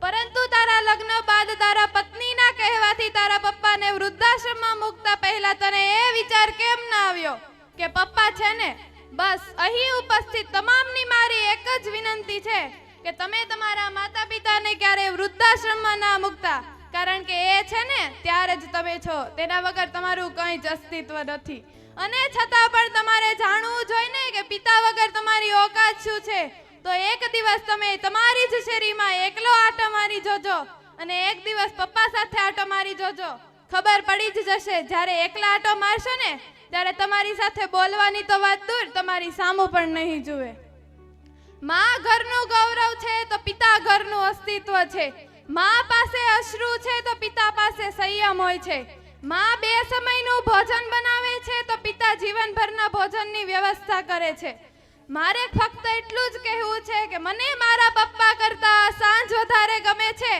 પરંતુ તારા લગ્ન બાદ તારા પત્નીના કહેવાથી તારા પપ્પાને વૃદ્ધાશ્રમમાં મૂકતા પહેલા તને એ વિચાર કેમ ના આવ્યો કે પપ્પા છે ને? બસ અહીં ઉપસ્થિત તમામની મારી એક જ વિનંતી છે કે તમે તમારા માતા પિતાને ક્યારે વૃદ્ધાશ્રમમાં ના મૂકતા, કારણ કે એ છે ને ત્યારે જ તમે છો. તેના વગર તમારું કંઈ જ અસ્તિત્વ નથી. અને છતાં પણ તમારે જાણવું જોઈએ ને કે પિતા વગર તમારી ઓકાત શું છે. તો એક દિવસ તમે તમારી જ શેરીમાં એકલો આટો મારી જોજો, અને એક દિવસ પપ્પા સાથે આટો મારી જોજો. ખબર પડી જ જશે. જ્યારે એકલા આટો મારશો ને ત્યારે તમારી સાથે બોલવાની તો વાત દૂર, તમારી સામું પણ નહીં જુએ. માં ઘરનું ગૌરવ છે તો પિતા ઘરનું અસ્તિત્વ છે. માં પાસે અશ્રુ છે તો પિતા પાસે સંયમ હોય છે. માં 2 સમયનું ભોજન બનાવે છે તો પિતા જીવનભરના ભોજનની વ્યવસ્થા કરે છે. મારે ફક્ત એટલું જ કહેવું છે કે મને મારા પપ્પા કરતા સાંજ વધારે ગમે છે.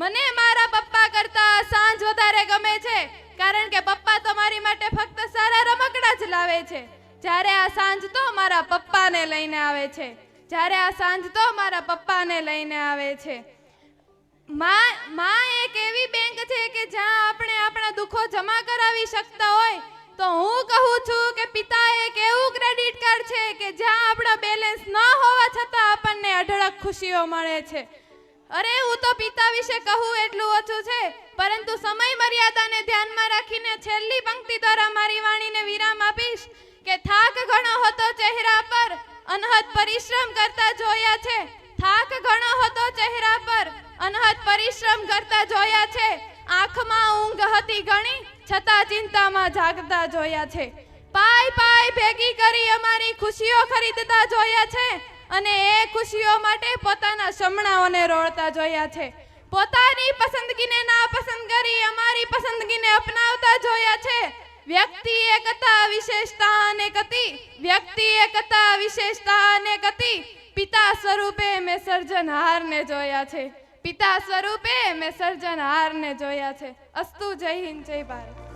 મને મારા પપ્પા કરતા સાંજ વધારે ગમે છે, કારણ કે પપ્પા તો મારી માટે ફક્ત સારા રમકડા જ લાવે છે. જ્યારે આ સાંજ તો મારા પપ્પાને લઈને આવે છે. જ્યારે આ સાંજ તો મારા પપ્પાને લઈને આવે છે. માં એક એવી બેંક છે કે જ્યાં આપણે આપણા દુઃખો જમા કરાવી શકતા હોય, તો હું કહું છું કે પિતા એક એવું ક્રેડિટ કાર્ડ છે કે જ્યાં આપણા બેલેન્સ ન હોવા છતાં આપણને અઢળક ખુશીઓ મળે છે. અરે હું તો પિતા વિશે કહું એટલું ઓછું છે, પરંતુ સમય મર્યાદાને ધ્યાનમાં રાખીને છેલ્લી પંક્તિ દ્વારા મારી વાણીને વિરામ આપીશ કે થાક ઘણો હતો ચહેરા પર, અનહદ પરિશ્રમ કરતા જોયા છે. થાક ઘણો હતો ચહેરા પર, અનહદ પરિશ્રમ કરતા જોયા છે. આંખમાં ઊંઘ હતી ઘણી, છતાં ચિંતામાં જાગતા જોયા છે. પાય પાય ભેગી કરી અમારી ખુશીઓ ખરીદતા જોયા છે, અને એ ખુશીઓ માટે પોતાના શમણાઓને રોળતા જોયા છે. પોતાની પસંદગીને નાપસંદ કરી અમારી પસંદગીને અપનાવતા જોયા છે. વ્યક્તિ એકતા વિશેષતા અનેક હતી, વ્યક્તિ એકતા વિશેષતા અનેક હતી. પિતા સ્વરૂપે મેં સર્જનહારને જોયા છે. પિતા સ્વરૂપે મેં સર્જનહારને જોયા છે. અસ્તુ. જય હિન્દ, જય ભારત.